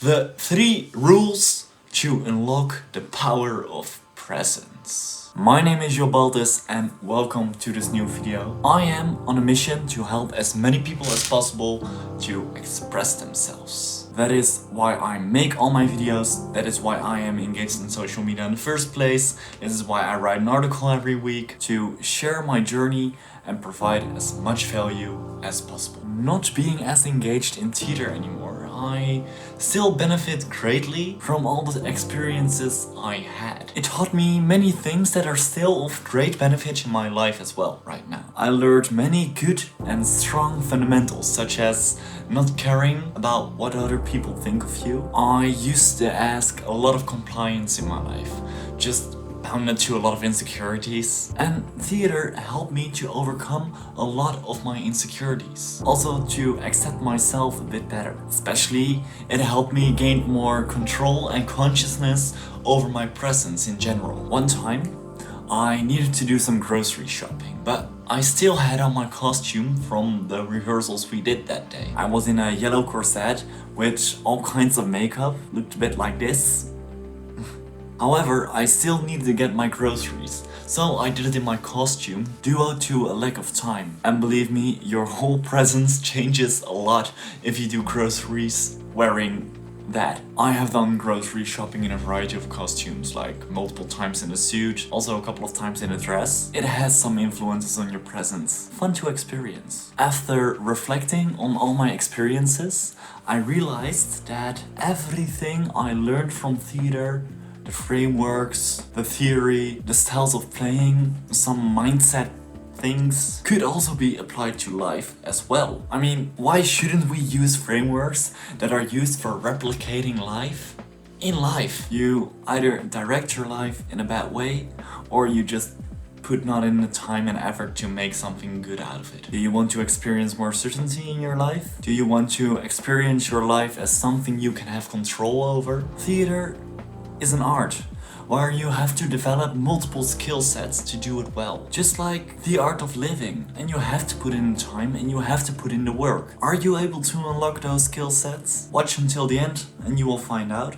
The 3 rules to unlock the power of presence. My name is Job Baltes and welcome to this new video. I am on a mission to help as many people as possible to express themselves. That is why I make all my videos, that is why I am engaged in social media in the first place. This is why I write an article every week to share my journey and provide as much value as possible. Not being as engaged in theater anymore, I still benefit greatly from all the experiences I had. It taught me many things that are still of great benefit in my life as well right now. I learned many good and strong fundamentals, such as not caring about what other people think of you. I used to ask a lot of compliance in my life, just bounded to a lot of insecurities, and theater helped me to overcome a lot of my insecurities. Also to accept myself a bit better. Especially it helped me gain more control and consciousness over my presence in general. One time I needed to do some grocery shopping, but I still had on my costume from the rehearsals we did that day. I was in a yellow corset with all kinds of makeup, looked a bit like this. However, I still needed to get my groceries, so I did it in my costume due to a lack of time. And believe me, your whole presence changes a lot if you do groceries wearing that. I have done grocery shopping in a variety of costumes, like multiple times in a suit, also a couple of times in a dress. It has some influences on your presence. Fun to experience. After reflecting on all my experiences, I realized that everything I learned from theater, the frameworks, the theory, the styles of playing, some mindset things could also be applied to life as well. I mean, why shouldn't we use frameworks that are used for replicating life? In life, you either direct your life in a bad way or you just put not in the time and effort to make something good out of it. Do you want to experience more certainty in your life? Do you want to experience your life as something you can have control over? Theater is an art where you have to develop multiple skill sets to do it well. Just like the art of living, and you have to put in time and you have to put in the work. Are you able to unlock those skill sets? Watch until the end and you will find out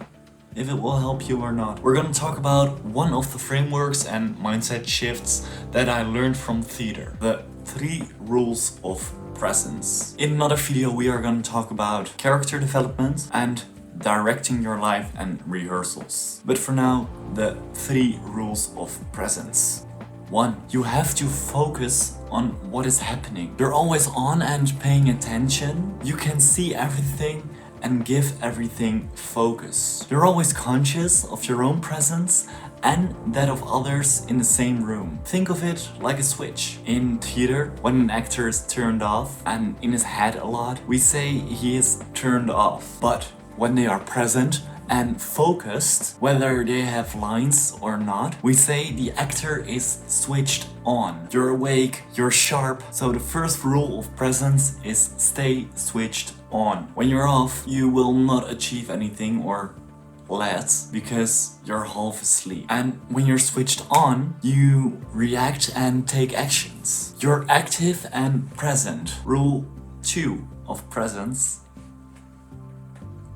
if it will help you or not. We're gonna talk about one of the frameworks and mindset shifts that I learned from theater. The 3 rules of presence. In another video we are gonna talk about character development and directing your life and rehearsals. But for now, the 3 rules of presence. 1. You have to focus on what is happening. You're always on and paying attention. You can see everything and give everything focus. You're always conscious of your own presence and that of others in the same room. Think of it like a switch. In theater, when an actor is turned off and in his head a lot, we say he is turned off. But when they are present and focused, whether they have lines or not, we say the actor is switched on. You're awake, you're sharp. So the first rule of presence is stay switched on. When you're off, you will not achieve anything or less because you're half asleep. And when you're switched on, you react and take actions. You're active and present. Rule 2 of presence.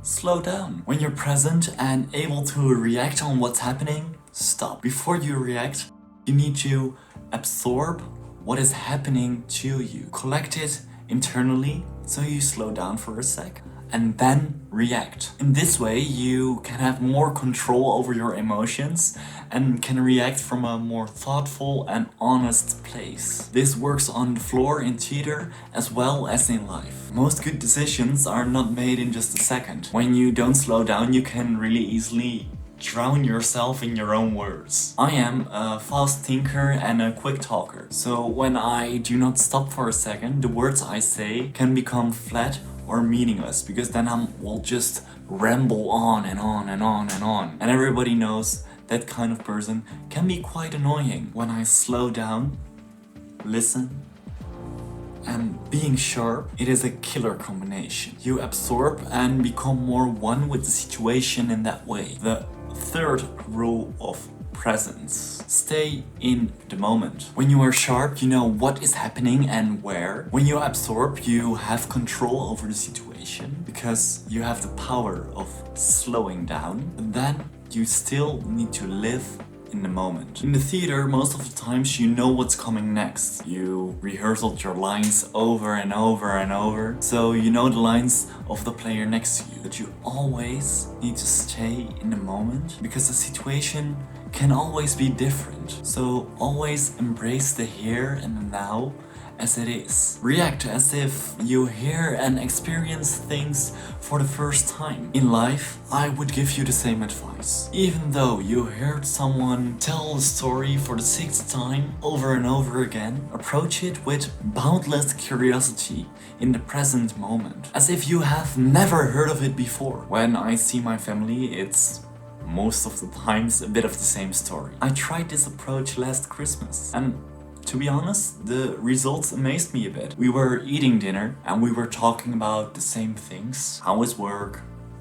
Slow down. When you're present and able to react on what's happening, stop. Before you react, you need to absorb what is happening to you. Collect it internally, so you slow down for a sec, and then react. In this way, you can have more control over your emotions and can react from a more thoughtful and honest place. This works on the floor in theater as well as in life. Most good decisions are not made in just a second. When you don't slow down, you can really easily drown yourself in your own words. I am a fast thinker and a quick talker. So when I do not stop for a second, the words I say can become flat or meaningless, because then I will just ramble on and on and on and on. And everybody knows that kind of person can be quite annoying. When I slow down, listen, and being sharp, it is a killer combination. You absorb and become more one with the situation in that way. The 3rd rule of presence. Stay in the moment. When you are sharp, you know what is happening and where. When you absorb, you have control over the situation. because you have the power of slowing down, but then you still need to live in the moment. In the theater, most of the times you know what's coming next. You rehearsed your lines over and over and over, so you know the lines of the player next to you. But you always need to stay in the moment because the situation can always be different. So always embrace the here and the now as it is. React as if you hear and experience things for the first time. In life, I would give you the same advice. Even though you heard someone tell a story for the 6th time over and over again, approach it with boundless curiosity in the present moment, as if you have never heard of it before. When I see my family, it's most of the times a bit of the same story. I tried this approach last Christmas, and to be honest, the results amazed me a bit. We were eating dinner and we were talking about the same things. How is work?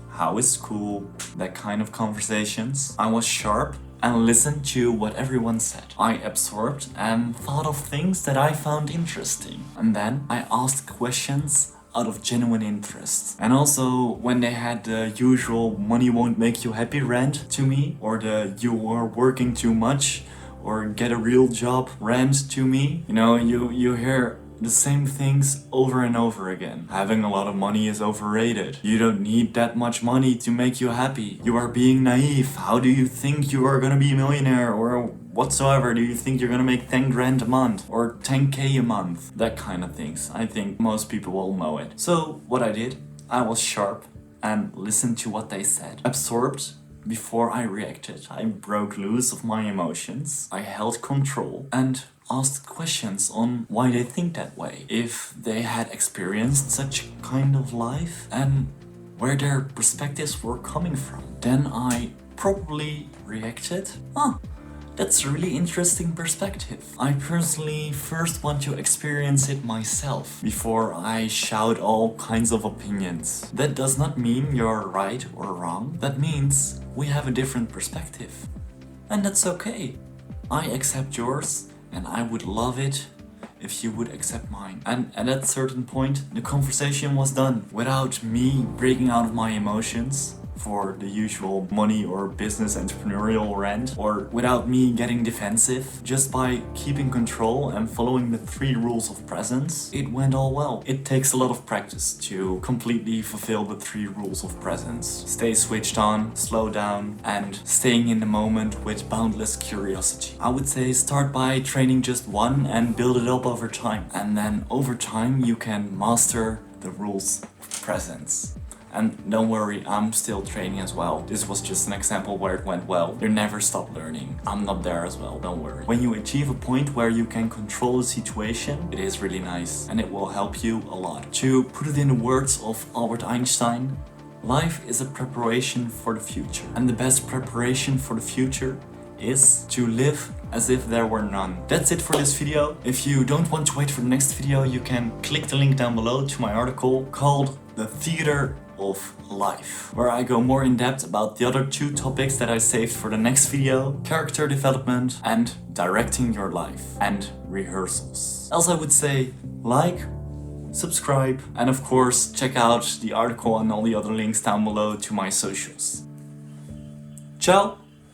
How is school? That kind of conversations. I was sharp and listened to what everyone said. I absorbed and thought of things that I found interesting. And then I asked questions out of genuine interest. And also when they had the usual money won't make you happy rant to me, or the you are working too much, or get a real job rant to me. You know, you hear the same things over and over again. Having a lot of money is overrated. You don't need that much money to make you happy. You are being naive. How do you think you are gonna be a millionaire or whatsoever? Do you think you're gonna make 10 grand a month or 10k a month? That kind of things. I think most people will know it. So what I did, I was sharp and listened to what they said. Absorbed before I reacted. I broke loose of my emotions. I held control and asked questions on why they think that way, if they had experienced such kind of life, and where their perspectives were coming from. Then I probably reacted, that's a really interesting perspective. I personally first want to experience it myself before I shout all kinds of opinions. That does not mean you're right or wrong. That means we have a different perspective. And that's okay. I accept yours, and I would love it if you would accept mine. And at that certain point, the conversation was done without me breaking out of my emotions for the usual money or business entrepreneurial rant, or without me getting defensive. Just by keeping control and following the 3 rules of presence, it went all well. It takes a lot of practice to completely fulfill the 3 rules of presence. Stay switched on, slow down, and staying in the moment with boundless curiosity. I would say start by training just one and build it up over time. And then over time you can master the rules of presence. And don't worry, I'm still training as well. This was just an example where it went well. You never stop learning. I'm not there as well, don't worry. When you achieve a point where you can control the situation, it is really nice and it will help you a lot. To put it in the words of Albert Einstein, life is a preparation for the future. And the best preparation for the future is to live as if there were none. That's it for this video. If you don't want to wait for the next video, you can click the link down below to my article called The Theater of Life, where I go more in depth about the other 2 topics that I saved for the next video: character development and directing your life, and rehearsals. Else I would say like, subscribe, and of course check out the article and all the other links down below to my socials. Ciao!